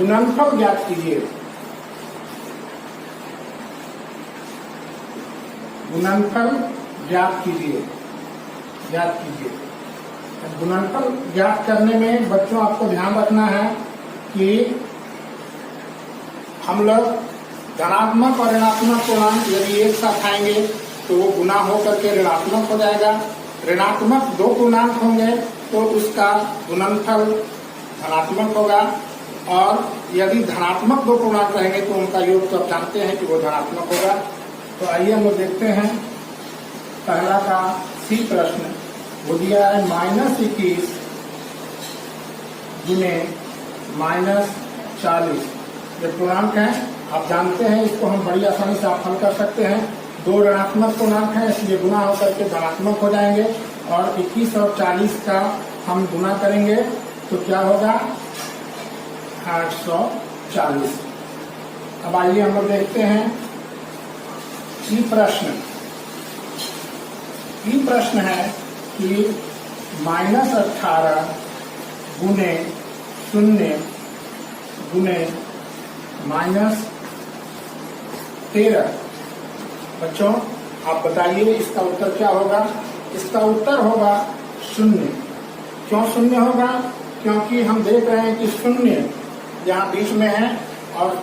गुणनफल ज्ञात कीजिए। गुणनफल ज्ञात कीजिए। गुणनफल ज्ञात करने में बच्चों आपको ध्यान रखना है कि हम लोग धनात्मक और ऋणात्मक पूर्णांक यदि एक साथ आएंगे तो वो गुना होकर के ऋणात्मक हो जाएगा। ऋणात्मक दो पूर्णांक होंगे तो उसका गुणनफल धनात्मक होगा, और यदि धनात्मक दो पूर्णांक रहेंगे तो उनका योग तो आप जानते हैं कि वो धनात्मक होगा। तो आइए हम लोग देखते हैं पहला का सी प्रश्न। वो दिया है -21 गुने -40। ये पूर्णांक है, आप जानते हैं, इसको हम बड़ी आसानी से आप हल कर सकते हैं। दो ऋणात्मक पूर्णांक है इसलिए गुना होकर के धनात्मक हो जाएंगे, और 21 और 40 का हम गुना करेंगे तो क्या होगा 840। अब आइए हम लोग देखते हैं ई प्रश्न है कि -18 गुने 0 गुने -13। बच्चों आप बताइए इसका उत्तर क्या होगा। इसका उत्तर होगा 0। क्यों 0 होगा? क्योंकि हम देख रहे हैं कि 0 यहाँ बीच में है और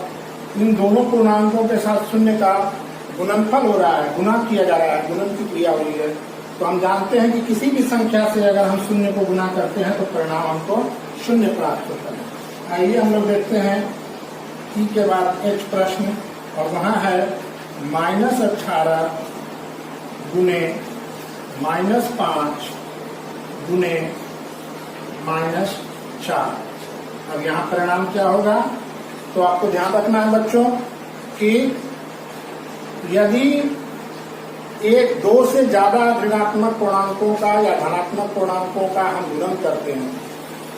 इन दोनों पूर्णांकों के साथ 0 का गुणनफल हो रहा है, गुना किया जा रहा है, गुणन की क्रिया हो रही है। तो हम जानते हैं कि किसी भी संख्या से अगर हम 0 को गुना करते हैं तो परिणाम हमको 0 प्राप्त होता है। आइए हम लोग देखते हैं ई के बाद एच प्रश्न, और वहां है -18 गुने -5 गुने -4। अब यहाँ परिणाम क्या होगा? तो आपको ध्यान रखना है बच्चों कि यदि एक दो से ज्यादा ऋणात्मक पूर्णांकों का या धनात्मक पूर्णांकों का हम गुणन करते हैं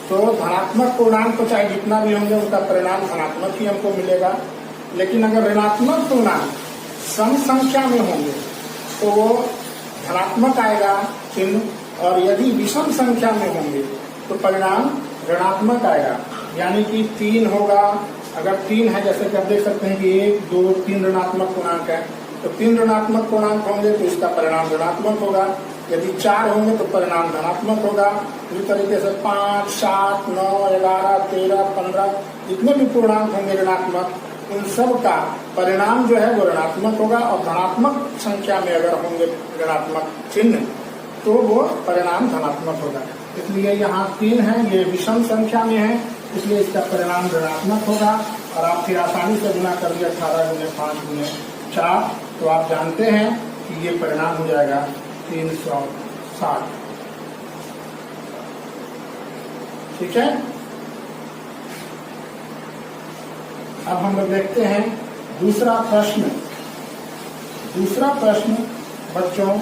तो धनात्मक पूर्णांक तो चाहे जितना भी होंगे उनका परिणाम धनात्मक ही हमको मिलेगा। लेकिन अगर ऋणात्मक पूर्णांक सम संख्या में होंगे तो वो धनात्मक आएगा चिन्ह, और यदि विषम संख्या में होंगे तो परिणाम ऋणात्मक आएगा। यानी कि 3 होगा, अगर 3 है, जैसे कि आप देख सकते हैं कि 1, 2, 3 ऋणात्मक पूर्णांक है, तो 3 ऋणात्मक पूर्णांक होंगे तो इसका परिणाम ऋणात्मक होगा। यदि 4 होंगे तो परिणाम धनात्मक होगा। इसी तरीके से 5, 7, 9, 11, 13, 15 जितने भी पूर्णांक होंगे ऋणात्मक, उन सब का परिणाम जो है वो ऋणात्मक होगा, और धनात्मक संख्या में अगर होंगे ऋणात्मक चिन्ह तो वो परिणाम धनात्मक होगा। इसलिए यहाँ 3 है, ये विषम संख्या में है, इसलिए इसका परिणाम ऋणात्मक होगा। और आप फिर आसानी से गुना कर दिया 18 गुने 5 गुने 4, तो आप जानते हैं कि ये परिणाम हो जाएगा 360। ठीक है। अब हम लोग देखते हैं दूसरा प्रश्न। दूसरा प्रश्न बच्चों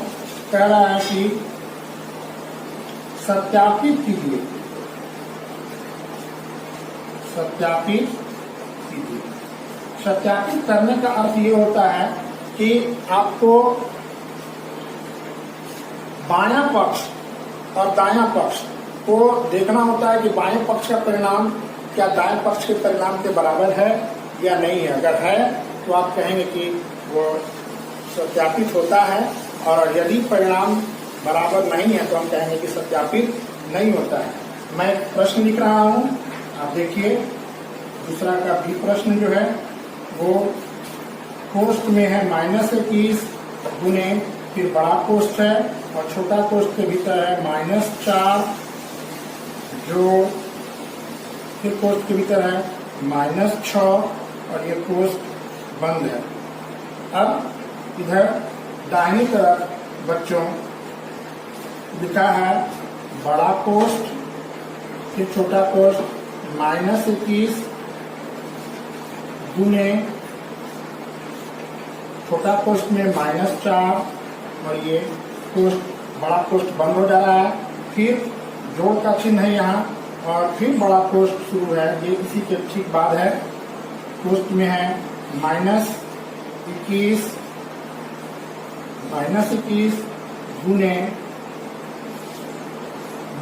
कह रहा है कि सत्यापित कीजिए। सत्यापित कीजिए। सत्यापित करने का अर्थ ये होता है कि आपको बायां पक्ष और दायां पक्ष को देखना होता है कि बाएं पक्ष का परिणाम क्या दाएं पक्ष के परिणाम के बराबर है या नहीं है। अगर है तो आप कहेंगे कि वो सत्यापित होता है, और यदि परिणाम बराबर नहीं है तो हम कहेंगे कि सत्यापित नहीं होता है। मैं एक प्रश्न लिख रहा हूं, आप देखिए। दूसरा का भी प्रश्न जो है वो कोष्ठ में है -21 गुने, फिर बड़ा कोष्ठ है और छोटा कोष्ठ के भीतर है -4, जो फिर कोष्ठ के भीतर है -6, और ये कोष्ठ बंद है। अब इधर दाहिनी तरफ बच्चों लिखा है बड़ा कोष्ठ, फिर छोटा कोष्ठ -21 गुने, छोटा कोष्ठ में -4, और ये कोष्ठ बड़ा कोष्ठ बंद हो जा रहा है। फिर जोड़ का चिन्ह है यहाँ, और फिर बड़ा कोष्ठ शुरू है, ये इसी के ठीक बाद है। कोष्ठ में है -21 गुने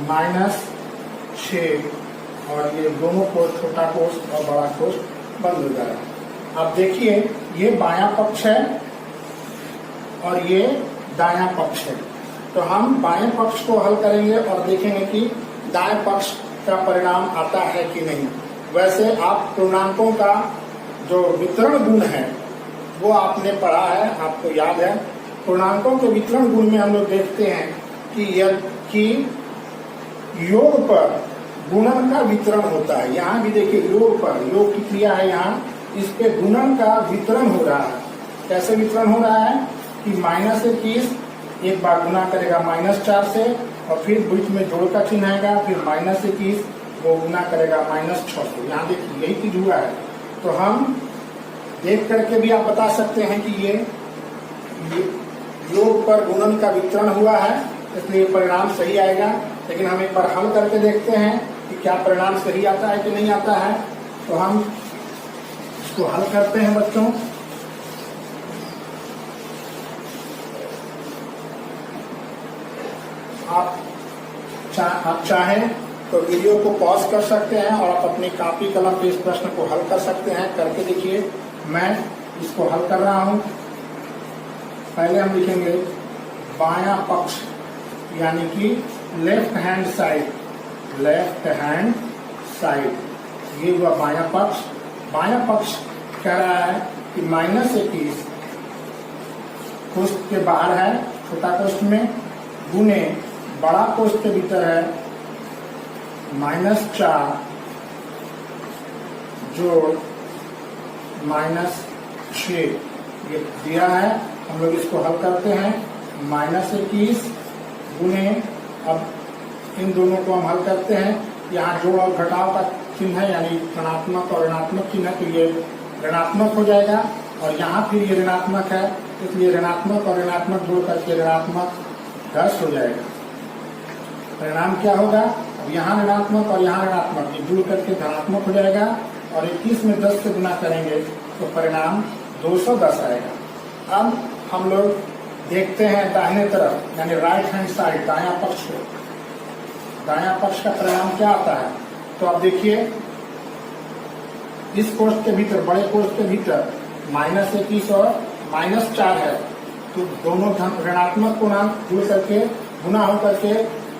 -6, और ये दोनों कोष्ठ, छोटा कोष्ठ और बड़ा कोष्ठ बंद हो जाएगा। अब देखिए ये बायां पक्ष है और ये दायां पक्ष है, तो हम बाएं पक्ष को हल करेंगे और देखेंगे कि दाएं पक्ष का परिणाम आता है कि नहीं। वैसे आप पूर्णांकों का जो वितरण गुण है वो आपने पढ़ा है, आपको याद है। पूर्णांकों के वितरण गुण में हम लोग देखते हैं कि योग पर गुणन का वितरण होता है। यहाँ भी देखिए योग पर, योग की क्रिया है यहाँ, इस पे गुणन का वितरण हो रहा है। कैसे वितरण हो रहा है कि -21 एक बार गुना करेगा -4 से और फिर बीच में जोड़ का चिन्ह आएगा, फिर -21 वो गुना करेगा -6 से। यहाँ देखिए यही चीज हुआ है। तो हम देख करके भी आप बता सकते हैं कि ये योग पर गुणन का वितरण हुआ है, इसलिए परिणाम सही आएगा। लेकिन हम एक बार हल करके देखते हैं कि क्या परिणाम सही आता है कि नहीं आता है। तो हम इसको हल करते हैं बच्चों। आप चाहें तो वीडियो को पॉज कर सकते हैं और आप अपनी कॉपी कलम पे इस प्रश्न को हल कर सकते हैं। करके देखिए, मैं इसको हल कर रहा हूं। पहले हम लिखेंगे बायां पक्ष, यानी कि left hand side, left hand side, ये हुआ बायां पक्ष। बायां पक्ष कह रहा है कि -21 कोष्ठ के बाहर है, छोटा कोष्ठ में, गुने बड़ा कोष्ठ के भीतर है -4 जोड़ -6 ये दिया है। हम लोग इसको हल करते हैं। -21 गुने, अब इन दोनों को हम हल करते हैं। यहाँ जोड़ और घटाव का चिन्ह है, यानी धनात्मक और ऋणात्मक चिन्ह है, तो ये ऋणात्मक हो जाएगा। और यहाँ फिर ये ऋणात्मक है, इसलिए ऋणात्मक और ऋणात्मक जोड़ करके ऋणात्मक 10 हो जाएगा। परिणाम क्या होगा, अब यहाँ ऋणात्मक और यहाँ ऋणात्मक, ये जुड़ करके धनात्मक हो जाएगा। और 21 में 10 से गुना करेंगे तो परिणाम 210 आएगा। अब हम लोग देखते हैं दाहिने तरफ, यानी राइट हैंड साइड, दायां पक्ष को। दायां पक्ष का परिणाम क्या आता है, तो आप देखिए इस कोष्ठ के भीतर, बड़े कोष्ठ के भीतर -21 और -4 है, तो दोनों ऋणात्मक पूर्णांक जुड़ करके गुना होकर के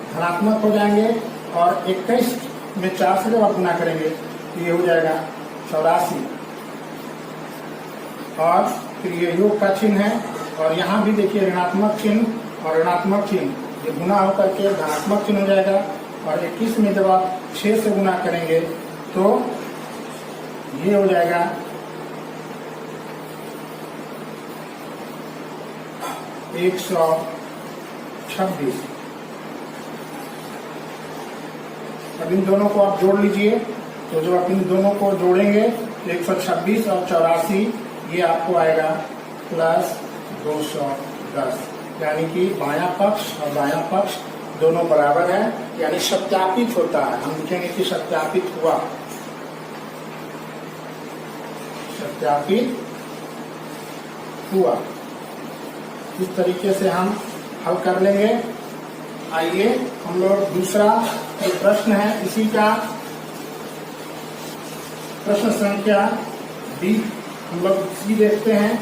धनात्मक हो जाएंगे। और 21 में 4 से जब आप गुना करेंगे तो ये हो जाएगा 84। और फिर ये योग का चिन्ह है, और यहाँ भी देखिए ऋणात्मक चिन्ह और ऋणात्मक चिन्ह, ये गुना होकर के धनात्मक चिन्ह हो जाएगा। और 21 में जब आप 6 से गुना करेंगे तो ये हो जाएगा 126। अब इन दोनों को आप जोड़ लीजिए, तो जब आप इन दोनों को जोड़ेंगे तो 126 और 84 ये आपको आएगा +210, यानी कि बायां पक्ष और दायां पक्ष दोनों बराबर है, यानी सत्यापित होता है। हम लिखेंगे कि सत्यापित हुआ, सत्यापित हुआ। इस तरीके से हम हल कर लेंगे। आइए हम लोग दूसरा जो प्रश्न है इसी का प्रश्न संख्या 20 हम लोग सी देखते हैं।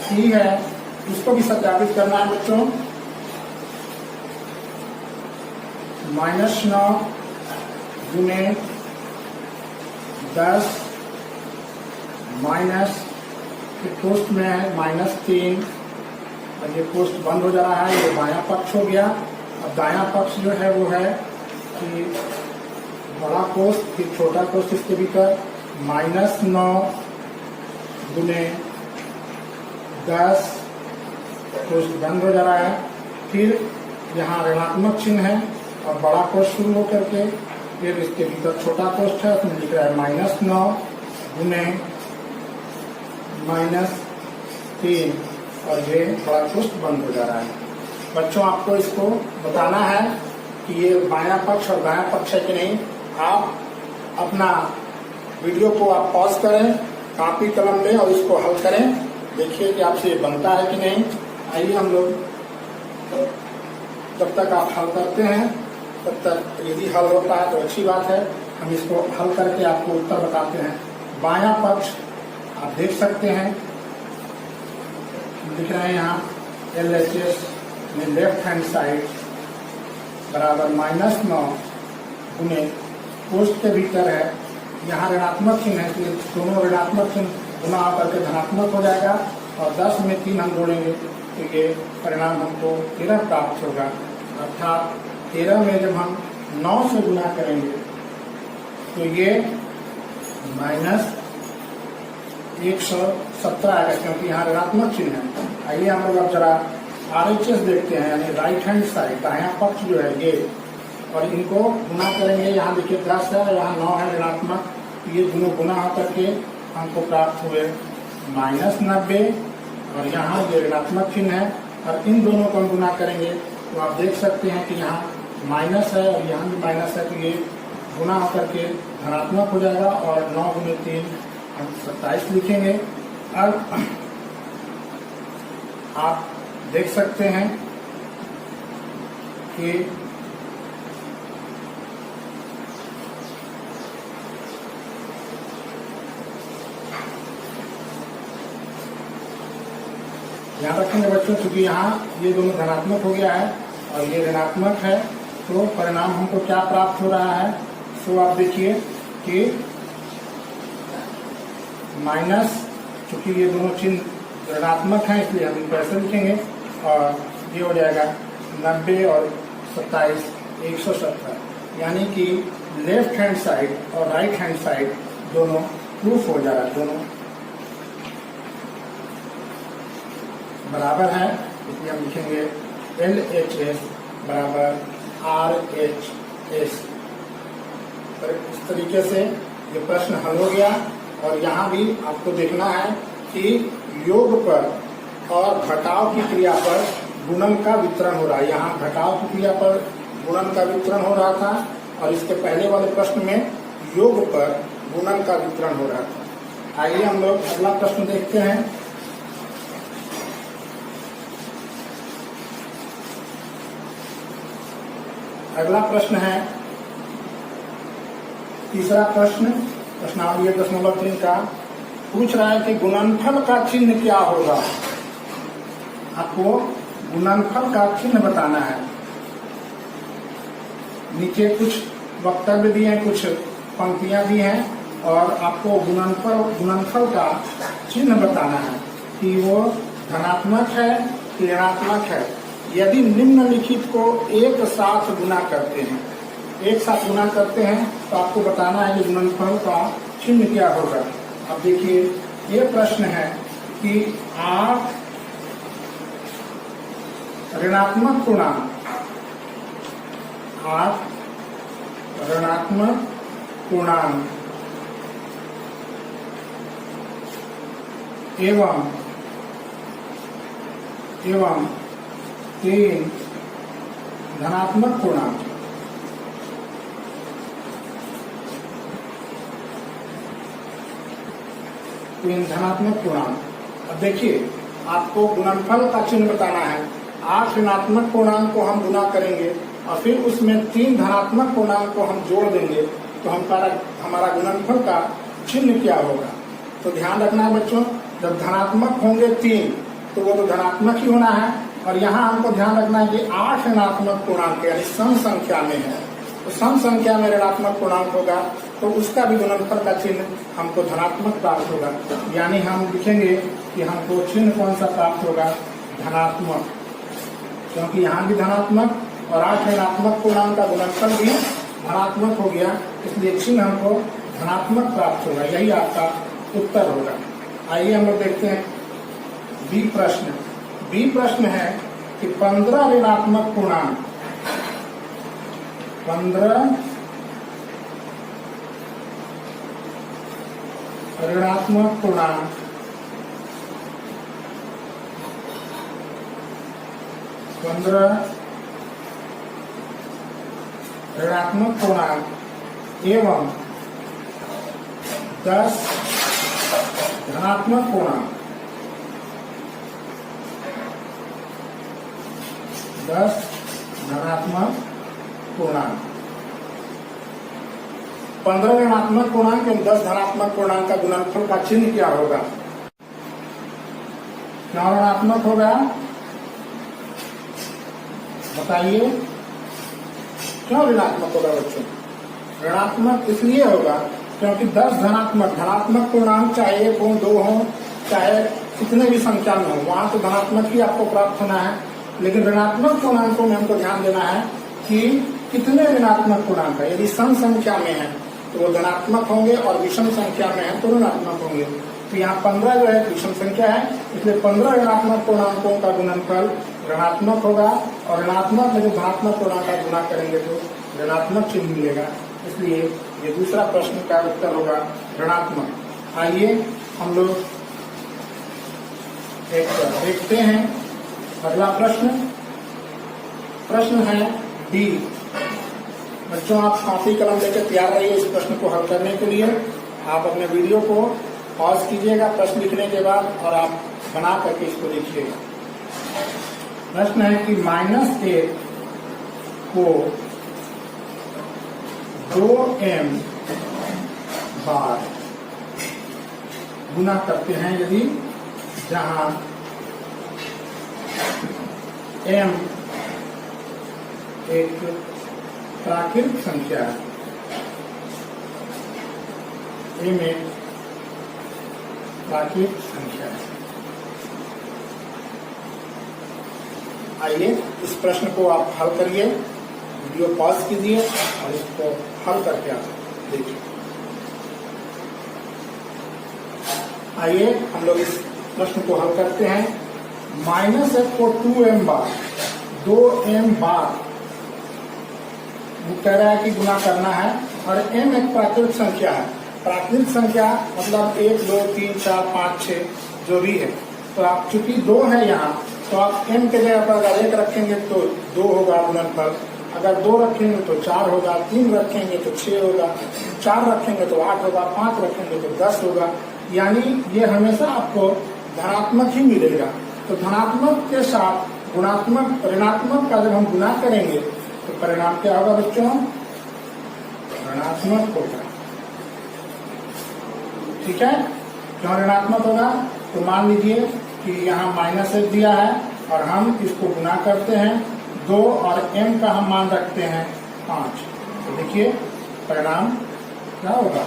सी है, इसको भी सत्यापित करना है बच्चों। -9 गुने 10 माइनस कोष्ठ में है -3, और ये कोष्ठ बंद हो जा रहा है, ये बायां पक्ष हो गया। अब दायां पक्ष जो है वो है कि बड़ा कोष्ठ फिर छोटा कोष्ठ, इसके भीतर -9 गुने 10, कोष्ठ बंद हो जा रहा है। फिर यहाँ ऋणात्मक चिन्ह है और बड़ा कोष्ठ शुरू होकर के फिर इसके भीतर छोटा कोष्ठ है, उसमें लिख रहा है -9 गुने -3, और ये बड़ा कोष्ठ बंद हो जा रहा है। बच्चों आपको इसको बताना है कि ये बायां पक्ष और दायां पक्ष है कि नहीं। आप अपना वीडियो को आप पॉज करें, कॉपी कलम लें और इसको हल करें। देखिए कि आपसे ये बनता है कि नहीं। आइए हम लोग जब तक आप हल करते हैं तब तक यदि हल होता है तो अच्छी बात है, हम इसको हल करके आपको उत्तर बताते हैं। बायां पक्ष आप देख सकते हैं, दिख रहे हैं यहाँ LHS में लेफ्ट हैंड साइड बराबर -9 गुने कोष्ठ के भीतर है, यहाँ ऋणात्मक चिन्ह है, तो दोनों ऋणात्मक चिन्ह गुना होकर के धनात्मक हो जाएगा और 10 में 3 हम जोड़ेंगे तो ये परिणाम हमको 13 प्राप्त होगा। अर्थात 13 में जब हम 9 से गुना करेंगे तो ये -117 आएगा, क्योंकि यहाँ ऋणात्मक चिन्ह है। आइए हम लोग अब जरा RHS देखते हैं, यानी राइट हैंड साइड दायां पक्ष जो है ये, और इनको गुना करेंगे। यहाँ देखिए 10 है, यहाँ 9 है ऋणात्मक, ये दोनों गुना होकर के हमको प्राप्त हुए -90, और यहाँ ये ऋणात्मक चिन्ह है, और इन दोनों को हम गुना करेंगे तो आप देख सकते हैं कि यहाँ माइनस है और यहाँ भी माइनस है, तो ये गुना होकर के धनात्मक हो जाएगा और 9 गुने 3 हम 27 लिखेंगे। अब आप देख सकते हैं कि ध्यान रखेंगे बच्चों, क्योंकि यहाँ ये दोनों धनात्मक हो गया है और ये ऋणात्मक है, तो परिणाम हमको क्या प्राप्त हो रहा है। सो आप देखिए कि माइनस, क्योंकि ये दोनों चिन्ह ऋणात्मक हैं इसलिए हम इनको ऐसे लिखेंगे, और ये हो जाएगा 90 और 27 117, यानी कि लेफ्ट हैंड साइड और राइट हैंड साइड दोनों प्रूफ हो जा रहा है, दोनों बराबर है, इसलिए हम लिखेंगे LHS बराबर RHS। इस तरीके से ये प्रश्न हल हो गया। और यहाँ भी आपको देखना है कि योग पर और घटाव की क्रिया पर गुणन का वितरण हो रहा है। यहाँ घटाव की क्रिया पर गुणन का वितरण हो रहा था, और इसके पहले वाले प्रश्न में योग पर गुणन का वितरण हो रहा था। आइए हम लोग अगला प्रश्न देखते हैं। अगला प्रश्न है तीसरा प्रश्न, प्रश्नावली 10 का पूछ रहा है कि गुणनफल का चिन्ह क्या होगा। आपको गुणनफल का चिन्ह बताना है। नीचे कुछ वक्तव्य दिए हैं, कुछ पंक्तियां दी हैं, और आपको गुणनफल का चिन्ह बताना है कि वो धनात्मक है कि ऋणात्मक है। यदि निम्नलिखित को एक साथ गुना करते हैं, तो आपको बताना है कि गुणनफल का चिन्ह क्या होगा। अब देखिए ये प्रश्न है कि 8 ऋणात्मक पूर्णांक, 8 ऋणात्मक पूर्णांक एवं 3 धनात्मक पूर्णांक, धनात्मक पूर्णांक। अब देखिए आपको गुणनफल का चिन्ह बताना है। 8 ऋणात्मक पूर्णांक को हम गुना करेंगे और फिर उसमें 3 धनात्मक पूर्णांक को हम जोड़ देंगे, तो हमारा गुणनफल का चिन्ह क्या होगा। तो ध्यान रखना है बच्चों, जब धनात्मक होंगे 3 तो वो तो धनात्मक ही होना है, और यहाँ हमको ध्यान रखना है कि 8 ऋणात्मक पूर्णांक यानी सम संख्या में है, तो सम संख्या में ऋणात्मक पूर्णांक होगा तो उसका भी गुणनफल का चिन्ह हमको धनात्मक प्राप्त होगा। यानी हम लिखेंगे कि हमको चिन्ह कौन सा प्राप्त होगा, धनात्मक, क्योंकि यहाँ भी धनात्मक और 8 ऋणात्मक पूर्णांक का गुणनफल भी धनात्मक हो गया, इसलिए चिन्ह हमको धनात्मक प्राप्त होगा। यही आपका उत्तर होगा। आइए हम लोग देखते हैं बी प्रश्न। बी प्रश्न है कि 15 ऋणात्मक पूर्णांक, 15 ऋणात्मक पूर्णांक 15 ऋणात्मक पूर्णांक एवं 10 धनात्मक पूर्णांक, 10 धनात्मक पूर्णांक, 15 ऋणात्मक पूर्णांक एवं 10 धनात्मक पूर्णांक का गुणनफल का चिन्ह क्या होगा? क्या ऋणात्मक होगा? बताइए, क्यों ऋणात्मक होगा बच्चों? ऋणात्मक इसलिए होगा क्योंकि 10 धनात्मक पूर्णांक चाहे 1 हो, 2 हो, चाहे कितने भी संख्या में हो, वहां तो धनात्मक ही आपको प्राप्त होना है। लेकिन ऋणात्मक पूर्णांकों में हमको ध्यान देना है कि कितने ऋणात्मक पूर्णांक है। यदि सम संख्या में है तो वो धनात्मक होंगे और विषम संख्या में है तो ऋणात्मक होंगे। तो यहाँ 15 जो है विषम संख्या है, इसलिए 15 ऋणात्मक पूर्णांकों का गुणनफल ऋणात्मक होगा और ऋणात्मक में जो धनात्मक पूर्णांक का गुणा करेंगे तो ऋणात्मक चिन्ह मिलेगा। इसलिए ये दूसरा प्रश्न का उत्तर होगा ऋणात्मक। आइए हम लोग एक देखते हैं अगला प्रश्न। प्रश्न है डी। बच्चों आप कॉपी कलम लेकर तैयार रहिए इस प्रश्न को हल करने के लिए। आप अपने वीडियो को पॉज कीजिएगा प्रश्न लिखने के बाद और आप बना करके इसको लिखिएगा। प्रश्न है कि -1 को 2m बार गुना करते हैं यदि जहां m एक प्राकृतिक संख्या है, m एक प्राकृतिक संख्या है। आइए इस प्रश्न को आप हल करिए, वीडियो पॉज कीजिए और इसको हल करके आप देखिए। आइए हम लोग इस प्रश्न को हल करते हैं। -1 को 2m बार 2m बार वो कह रहा है कि गुना करना है और m एक प्राकृतिक संख्या है। प्राकृतिक संख्या मतलब 1, 2, 3, 4, 5, 6 जो भी है। तो आप चूंकि 2 है यहाँ तो आप m के जगह पर अगर 1 रखेंगे तो 2 होगा गुणनफल, अगर 2 रखेंगे तो 4 होगा, 3 रखेंगे तो 6 होगा, 4 रखेंगे तो 8 होगा, 5 रखेंगे तो 10 होगा। यानी ये हमेशा आपको धनात्मक ही मिलेगा। तो धनात्मक के साथ गुणात्मक ऋणात्मक का जब हम गुना करेंगे तो परिणाम क्या होगा बच्चों? ऋणात्मक होगा। ठीक है, क्यों ऋणात्मक होगा? तो मान लीजिए कि यहाँ -1 दिया है और हम इसको गुना करते हैं 2 और m का हम मान रखते हैं 5। तो देखिए परिणाम क्या होगा?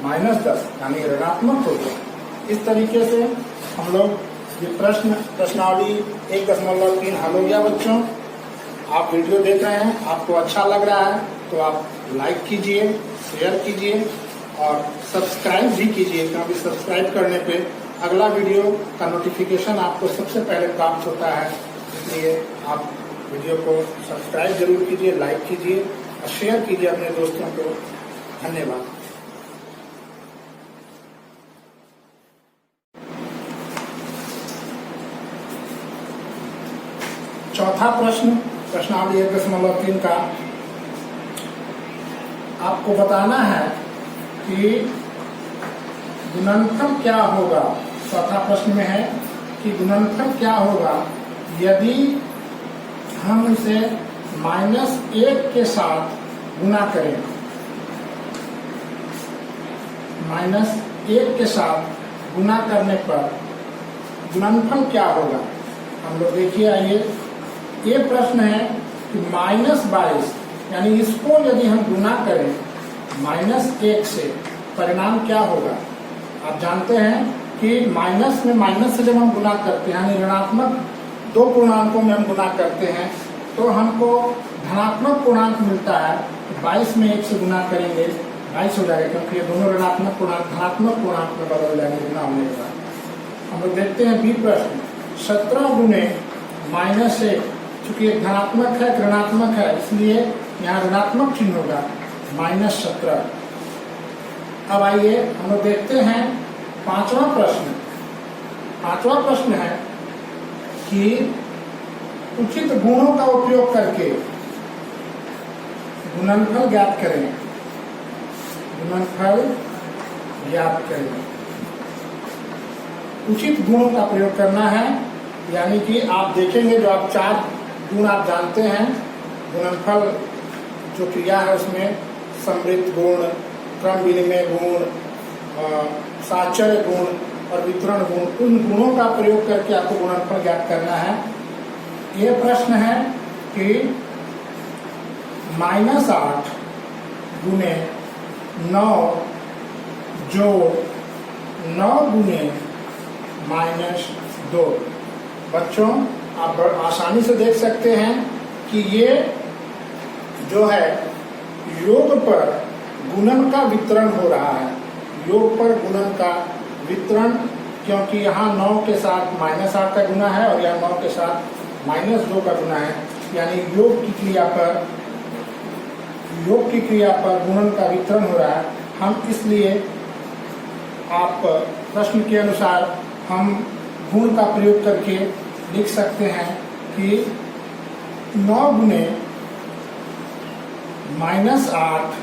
-10 यानी ऋणात्मक होगा। इस तरीके से हम लोग ये प्रश्नावली 1.3 हल हो गया बच्चों। आप वीडियो देख रहे हैं, आपको अच्छा लग रहा है तो आप लाइक कीजिए, शेयर कीजिए और सब्सक्राइब भी कीजिए, क्योंकि सब्सक्राइब करने पे अगला वीडियो का नोटिफिकेशन आपको सबसे पहले प्राप्त होता है। इसलिए आप वीडियो को सब्सक्राइब जरूर कीजिए, लाइक कीजिए और शेयर कीजिए अपने दोस्तों को। धन्यवाद। चौथा प्रश्न प्रश्नावली 1.3 का आपको बताना है कि गुणनफल क्या होगा। चौथा प्रश्न में है कि गुणनफल क्या होगा यदि हम इसे -1 के साथ गुना करें। -1 के साथ गुना करने पर गुणनफल क्या होगा? हम लोग देखिए, आइए ये प्रश्न है कि -22 यानी इसको यदि हम गुना करें -1 से परिणाम क्या होगा? आप जानते हैं कि माइनस में माइनस से जब हम गुना करते हैं यानी ऋणात्मक 2 पूर्णांकों में हम गुना करते हैं तो हमको धनात्मक पूर्णांक मिलता है। 22 में 1 से गुना करेंगे 22 हो जाएगा, क्योंकि ये दोनों ऋणात्मक पूर्णांक धनात्मक पूर्णांक में बदल जाएंगे गुना होने के बाद। हम लोग देखते हैं बी प्रश्न। 17 गुने -1, चूंकि एक धनात्मक है एक ऋणात्मक है इसलिए यहाँ ऋणात्मक चिन्ह होगा -17। अब आइए हम लोग देखते हैं पांचवा प्रश्न। पांचवा प्रश्न है कि उचित गुणों का उपयोग करके गुणनफल ज्ञात करें। गुणनफल ज्ञात करें, उचित गुणों का प्रयोग करना है। यानी कि आप देखेंगे जो आप 4 गुण आप जानते हैं गुणनफल जो क्रिया है उसमें समृद्ध गुण, क्रम विनिमय गुण, साचर्य गुण और वितरण गुण, उन गुणों का प्रयोग करके आपको गुणनफल ज्ञात करना है। ये प्रश्न है कि -8 गुने 9 जो 9 गुने -2। बच्चों आप आसानी से देख सकते हैं कि ये जो है योग पर गुणन का वितरण हो रहा है, योग पर गुणन का वितरण, क्योंकि यहाँ 9 के साथ -8 का गुना है और यहाँ 9 के साथ -2 का गुना है, यानी योग की क्रिया पर गुणन का वितरण हो रहा है। हम इसलिए आप प्रश्न के अनुसार हम गुण का प्रयोग करके लिख सकते हैं कि 9 गुने -8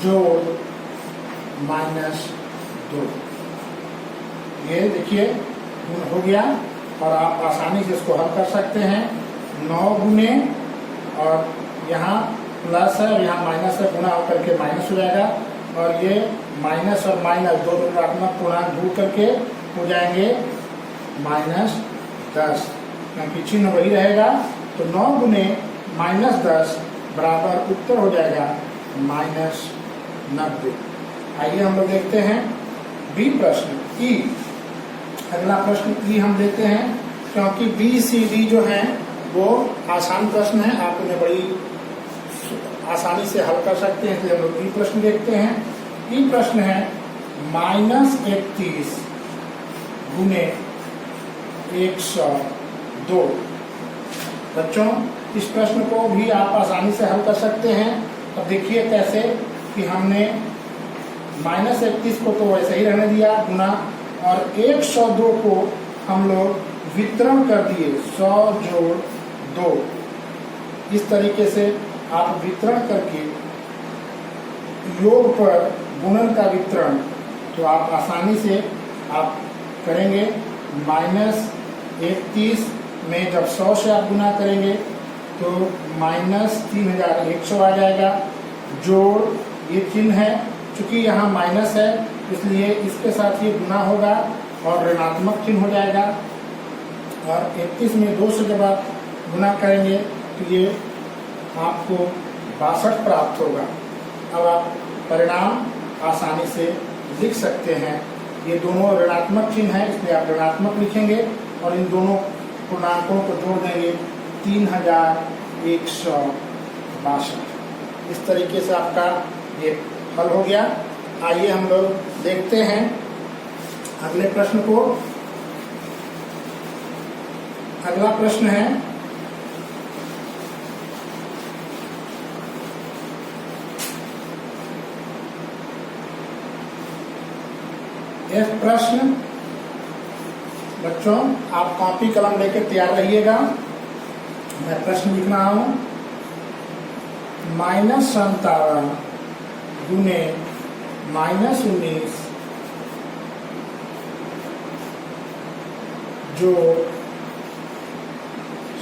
जोड़ -2। ये देखिए गुण हो गया और आप आसानी से इसको हल कर सकते हैं। 9 गुने और यहाँ प्लस है और यहाँ माइनस है, गुणा होकर के माइनस हो जाएगा और ये माइनस और माइनस दो ऋणात्मक पूर्णांक दूर करके हो जाएंगे -10, क्योंकि चिन्ह वही रहेगा। तो 9 गुने -10 बराबर उत्तर हो जाएगा -90। आइए हम लोग देखते हैं बी प्रश्न ई। अगला प्रश्न ई हम लेते हैं, क्योंकि बी सी डी जो है वो आसान प्रश्न है, आप उन्हें बड़ी आसानी से हल कर सकते हैं। इसलिए हम लोग ई प्रश्न देखते हैं। ई प्रश्न है -31 गुने 102। बच्चों इस प्रश्न को भी आप आसानी से हल कर सकते हैं। अब देखिए कैसे कि हमने -31 को तो वैसे ही रहने दिया गुना, और 102 को हम लोग वितरण कर दिए 100 जोड़ 2। इस तरीके से आप वितरण करके योग पर गुणन का वितरण तो आप आसानी से आप करेंगे। -31 में जब 100 से आप गुना करेंगे तो -3100 आ जाएगा। जोड़ ये चिन्ह है, चूंकि यहाँ माइनस है इसलिए इसके साथ ये गुना होगा और ऋणात्मक चिन्ह हो जाएगा। और 31 में 2 से जब आप गुना करेंगे तो ये आपको 62 प्राप्त होगा। अब आप परिणाम आसानी से लिख सकते हैं। ये दोनों ऋणात्मक चिन्ह है इसलिए आप ऋणात्मक लिखेंगे और इन दोनों पूर्णांकों को जोड़ देंगे 3162। इस तरीके से आपका ये हल हो गया। आइए हम लोग देखते हैं अगले प्रश्न को। अगला प्रश्न है यह प्रश्न। बच्चों आप कॉपी कलम लेकर तैयार रहिएगा, मैं प्रश्न लिख रहा हूं। -57 गुने -19 जो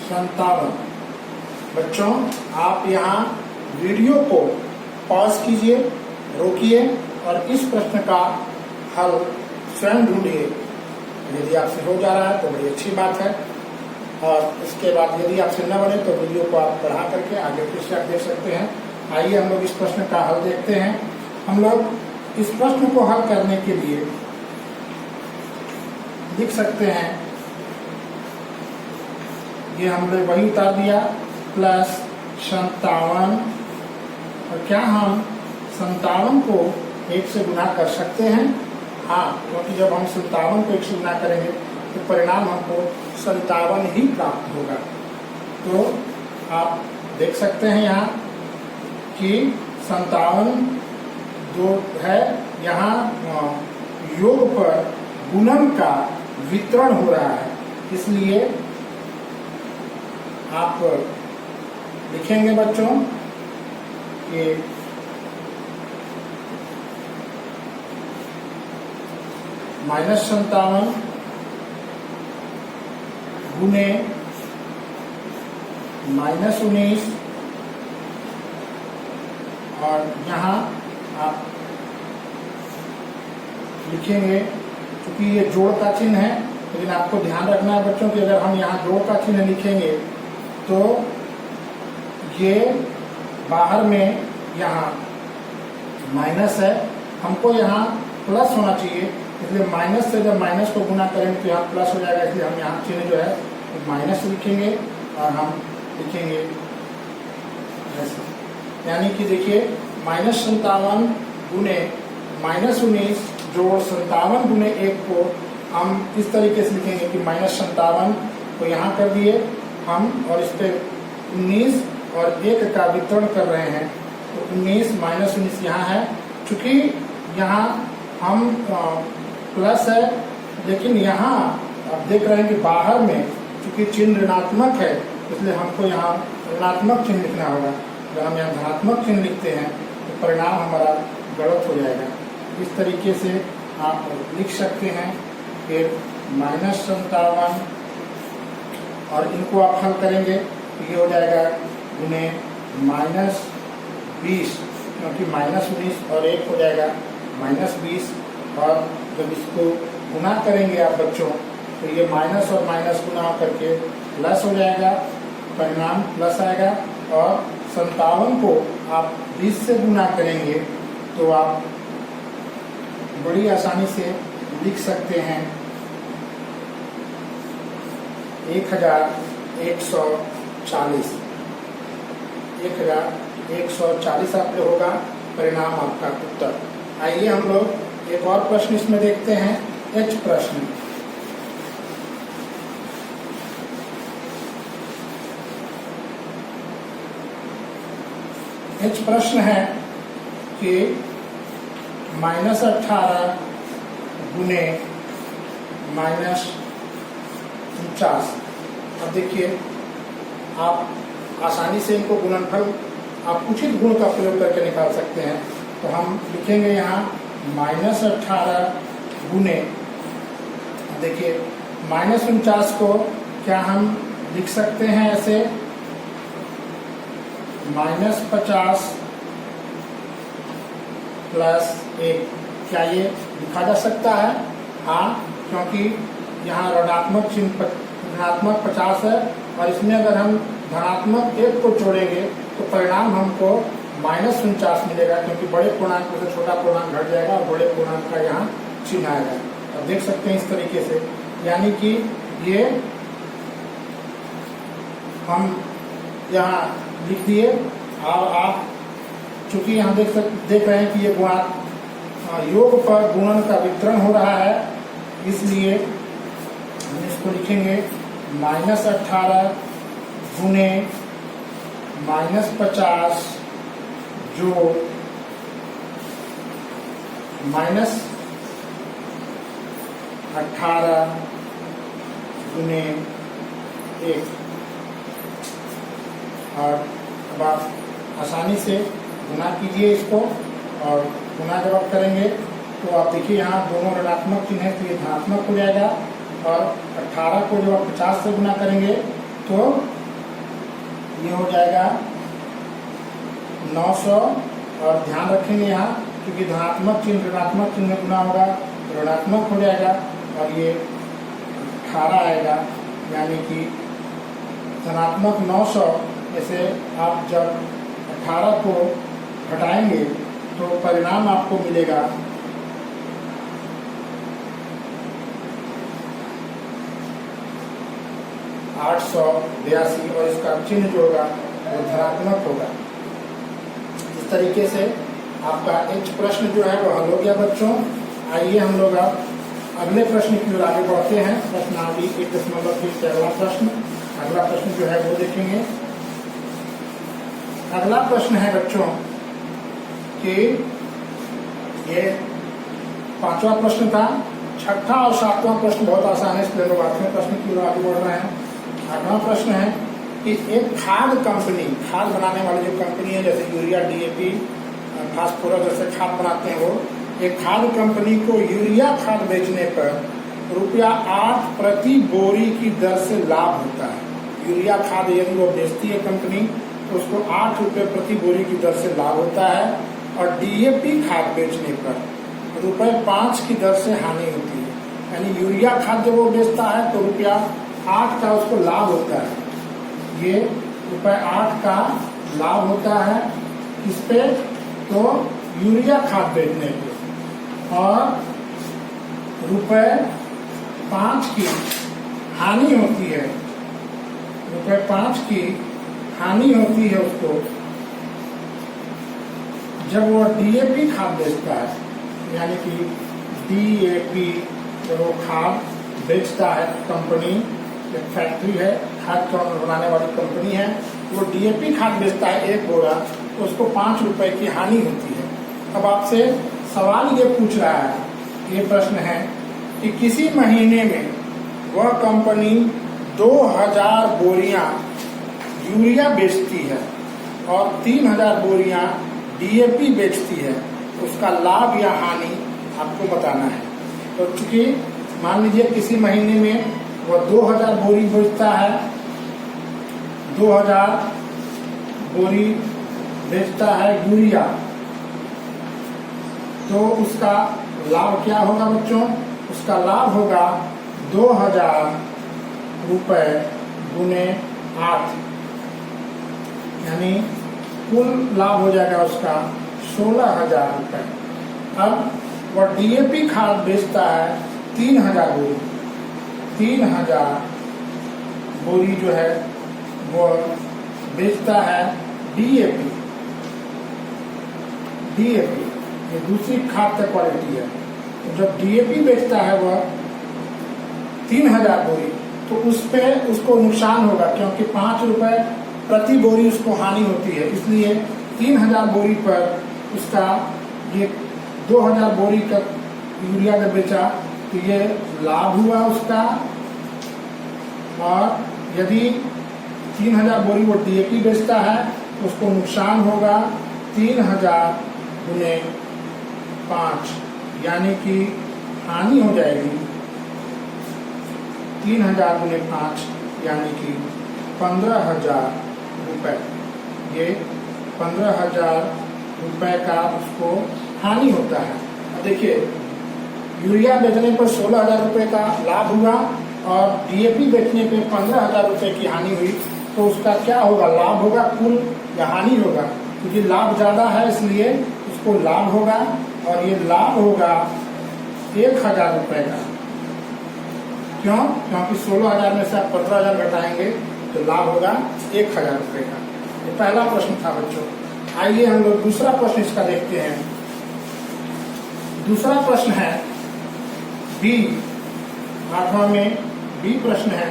57। बच्चों आप यहाँ वीडियो को पॉज कीजिए, रोकिए और इस प्रश्न का हल स्वयं ढूंढिए। यदि आपसे हो जा रहा है तो बड़ी अच्छी बात है, और इसके बाद यदि आपसे न बने तो वीडियो को आप बढ़ा करके आगे फिर से आप देख सकते हैं। आइए हम लोग इस प्रश्न का हल देखते हैं। हम लोग इस प्रश्न को हल करने के लिए लिख सकते हैं, ये हमने वही उतार दिया +57, और क्या हम 57 को 1 से गुना कर सकते हैं? हाँ, क्योंकि जब हम 57 को 1 से गुना करेंगे तो परिणाम हमको 57 ही प्राप्त होगा। तो आप देख सकते हैं यहाँ कि 57 जो है यहाँ योग पर गुणन का वितरण हो रहा है, इसलिए आप लिखेंगे बच्चों कि -57 गुने -19 और यहाँ आप लिखेंगे, क्योंकि ये जोड़ का चिन्ह है, लेकिन आपको ध्यान रखना है बच्चों कि अगर हम यहाँ जोड़ का चिन्ह लिखेंगे तो ये बाहर में यहाँ माइनस है, हमको यहाँ प्लस होना चाहिए, इसलिए माइनस से जब माइनस को गुना करेंगे तो यहाँ प्लस हो जाएगा, इसलिए हम यहाँ चिन्ह जो है माइनस लिखेंगे और हम लिखेंगे ऐसे, यानी कि देखिए -57 गुने -19 जोड़ 57 गुने 1 को हम इस तरीके से लिखेंगे कि -57 को यहाँ कर दिए हम और इस पे 19 और 1 का वितरण कर रहे हैं, तो 19 -19 यहाँ है। चूंकि यहाँ हम प्लस है, लेकिन यहाँ आप देख रहे हैं कि बाहर में चूंकि चिन्ह ऋणात्मक है, इसलिए हमको यहाँ ऋणात्मक चिन्ह लिखना होगा। अगर हम यहाँ धनात्मक चिन्ह लिखते हैं तो परिणाम हमारा गलत हो जाएगा। इस तरीके से आप लिख सकते हैं। फिर -57 और इनको आप हल करेंगे तो ये हो जाएगा गुने -20, क्योंकि -19 और 1 हो जाएगा -20, और जब इसको गुना करेंगे आप बच्चों तो ये माइनस और माइनस गुना करके प्लस हो जाएगा, परिणाम प्लस आएगा। और 57 को आप 20 से गुना करेंगे तो आप बड़ी आसानी से लिख सकते हैं 1140 1140 आपके होगा परिणाम, आपका उत्तर। आइए हम लोग एक और प्रश्न इसमें देखते हैं, एच प्रश्न। एच प्रश्न है कि -18 गुने -49। अब देखिए आप आसानी से इनको गुणनफल आप उचित गुण का प्रयोग करके निकाल सकते हैं। तो हम लिखेंगे यहाँ -18 गुने, देखिए -49 को क्या हम लिख सकते हैं ऐसे -50 + 1, क्या ये लिखा जा सकता है? हाँ, क्योंकि यहाँ ऋणात्मक चिन्ह ऋणात्मक 50 है और इसमें अगर हम धनात्मक 1 को जोड़ेंगे तो परिणाम हमको -49 मिलेगा, क्योंकि बड़े पूर्णांक में से छोटा पूर्णांक घट जाएगा और बड़े पूर्णांक का यहाँ चिन्ह आएगा। अब देख सकते हैं इस तरीके से, यानी कि ये हम यहाँ लिख दिए। और आप चूंकि यहाँ देख रहे हैं कि ये योग पर गुणन का वितरण हो रहा है, इसलिए हम इसको लिखेंगे -18 गुने -50 जो -18 गुने 1। और अब आप आसानी से गुना कीजिए इसको, और गुना जब आप करेंगे तो आप देखिए यहाँ दोनों ऋणात्मक चिन्ह है तो ये धनात्मक हो जाएगा, और 18 को जब आप 50 से गुना करेंगे तो ये हो जाएगा 900। और ध्यान रखेंगे यहाँ क्योंकि धनात्मक चिन्ह ऋणात्मक चिन्ह में गुना होगा तो ऋणात्मक हो जाएगा और ये 18 आएगा, यानी कि धनात्मक 900 में से आप जब 18 को घटाएंगे तो परिणाम आपको मिलेगा 882, और इसका चिन्ह जो होगा वो धनात्मक होगा। इस तरीके से आपका एच प्रश्न जो है वो हल हो गया बच्चों। आइए हम लोग अब अगले प्रश्न की ओर आगे बढ़ते हैं। प्रश्नावली 1.3 से अगला प्रश्न जो है वो देखेंगे। अगला प्रश्न है बच्चों कि ये 5वां प्रश्न था। 6ठा और 7वां प्रश्न बहुत आसान है, इसलिए लोग 8वें प्रश्न की ओर आगे बढ़ रहे हैं। 8वां प्रश्न है कि एक खाद कंपनी, खाद बनाने वाली जो कंपनी है जैसे यूरिया, DAP, फास्फोरस जैसे खाद बनाते हैं, वो एक खाद कंपनी को यूरिया खाद बेचने पर ₹8 प्रति बोरी की दर से लाभ होता है। यूरिया खाद यदि वो बेचती है कंपनी तो उसको 8 रुपये प्रति बोरी की दर से लाभ होता है, और डीएपी खाद बेचने पर ₹5 की दर से हानि होती है। यानी यूरिया खाद जब वो बेचता है तो ₹8 का उसको लाभ होता है, ये ₹8 का लाभ होता है किस पे, तो यूरिया खाद बेचने पे, और ₹5 की हानि होती है, ₹5 की हानि होती है उसको जब वो डीएपी खाद बेचता है। यानी कि डीएपी जब वो खाद बेचता है, कंपनी एक फैक्ट्री है, खाद बनाने वाली कंपनी है, वो डीएपी खाद बेचता है 1 बोरा, तो उसको 5 रुपए की हानि होती है। अब आपसे सवाल ये पूछ रहा है, ये प्रश्न है कि किसी महीने में वह कंपनी 2000 बोरियां यूरिया बेचती है और 3000 बोरियां डीएपी बेचती है, उसका लाभ या हानि आपको बताना है। तो चूंकि मान लीजिए किसी महीने में वह 2000 बोरी बेचता है, 2000 बोरी बेचता है यूरिया, तो उसका लाभ क्या होगा बच्चों, उसका लाभ होगा 2000 रुपये गुने 8, यानी कुल लाभ हो जाएगा उसका 16,000 रुपये। अब वह डीएपी खाद बेचता है 3000 बोरी, 3000 बोरी जो है वो बेचता है डीएपी, ये दूसरी खाद का क्वालिटी है। तो जब डीएपी बेचता है वह 3000 बोरी, तो उस पे उसको नुकसान होगा, क्योंकि 5 रुपए प्रति बोरी उसको हानि होती है, इसलिए 3000 बोरी पर उसका ये 2000 बोरी का यूरिया जब बेचा तो ये लाभ हुआ उसका, और यदि 3000 बोरी वो डीएपी बेचता है तो उसको नुकसान होगा 3000 गुने 5, यानी कि हानि हो जाएगी 3000 गुने 5, यानी कि 15,000 रुपये। ये 15,000 रुपये का उसको हानि होता है। अब देखिए, यूरिया बेचने पर 16,000 रुपये का लाभ हुआ और डीएपी बेचने पे 15,000 रुपये की हानि हुई, तो उसका क्या होगा, लाभ होगा कुल या हानि होगा? क्योंकि लाभ ज़्यादा है इसलिए उसको लाभ होगा, और ये लाभ होगा 1,000 रुपये का। क्यों? क्योंकि 16,000 में से आप 15,000 घटाएंगे तो लाभ होगा 1,000 रुपये का। ये पहला प्रश्न था बच्चों। आइए हम लोग दूसरा प्रश्न इसका देखते हैं। दूसरा प्रश्न है बी, 8वां में बी प्रश्न है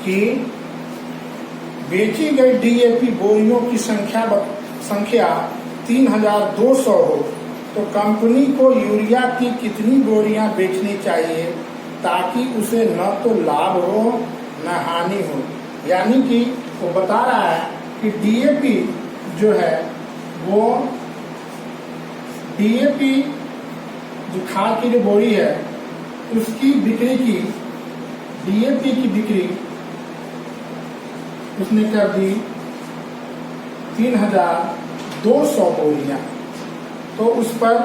कि बेची गई डीएपी बोरियों की संख्या 3,200 हो तो कंपनी को यूरिया की कितनी बोरियां बेचनी चाहिए ताकि उसे न तो लाभ हो न हानि हो? यानी कि वो बता रहा है कि डीएपी जो है वो डीएपी जो खाद की जो बोरी है उसकी बिक्री की, डीएपी की बिक्री उसने कर दी 3,200 बोरियां। तो उस पर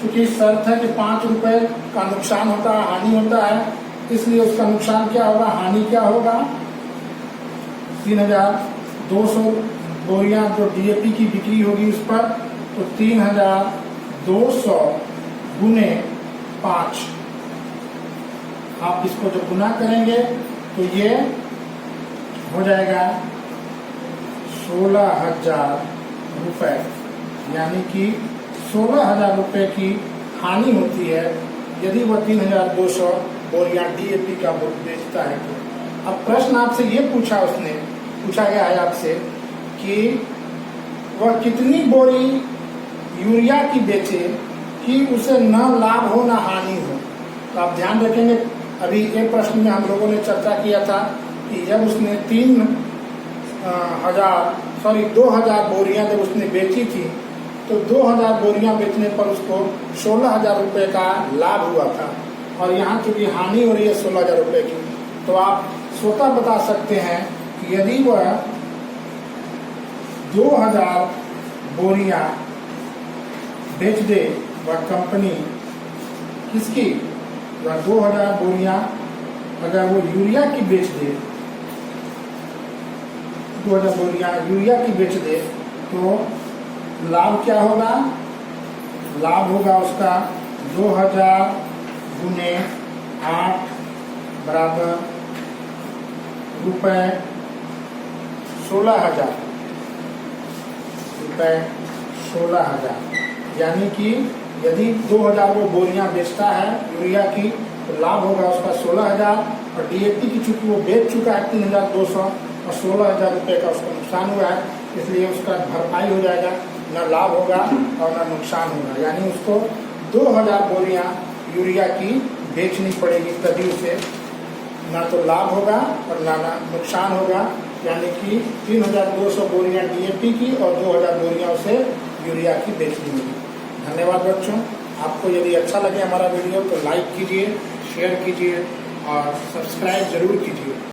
चूंकि शर्त है कि 5 रुपए का नुकसान होता है, हानि होता है, इसलिए उसका नुकसान क्या होगा, हानि क्या होगा, 3,200 बोरियां जो डीएपी की बिक्री होगी उस पर, तो 3,200 गुने 5, आप इसको जब गुना करेंगे तो ये हो जाएगा 16,000 रुपये, यानी कि 16,000 रुपये की हानि होती है यदि वह 3,200 बोरियां डीएपी का बेचता है। तो अब प्रश्न आपसे ये पूछा गया है आपसे कि वह कितनी बोरी यूरिया की बेचे कि उसे न लाभ हो न हानि हो। तो आप ध्यान रखेंगे, अभी एक प्रश्न में हम लोगों ने चर्चा किया था कि जब उसने 2,000 बोरियां जब उसने बेची थी तो 2,000 बोरियां बेचने पर उसको 16,000 रुपये का लाभ हुआ था, और यहाँ चूंकि हानि हो रही है 16,000 रुपये की, तो आप स्वतः बता सकते हैं कि यदि वह 2000 बोरियां बेच दे, वह कंपनी किसकी, वह 2000 बोरियां अगर वो यूरिया की बेच दे, 2000 बोरियां यूरिया की बेच दे, तो लाभ क्या होगा, लाभ होगा उसका 2000 गुने 8 बराबर रुपए 16,000, रुपए 16,000। यानी कि यदि 2000 वो बोरियां बेचता है यूरिया की, तो लाभ होगा उसका 16,000, और डीएपी की चूंकि वो बेच चुका है 3,200 और 16,000 रुपये का उसका नुकसान हुआ है, इसलिए उसका भरपाई हो जाएगा, न लाभ होगा और न नुकसान होगा। यानी उसको 2000 बोरियां यूरिया की बेचनी पड़ेगी, तभी उसे ना तो लाभ होगा और ना नुकसान होगा। यानी कि 3,200 बोरियां डीएपी की और 2000 बोरियां उसे यूरिया की बेचनी होगी। धन्यवाद बच्चों। आपको यदि अच्छा लगे हमारा वीडियो तो लाइक कीजिए, शेयर कीजिए और सब्सक्राइब जरूर कीजिए।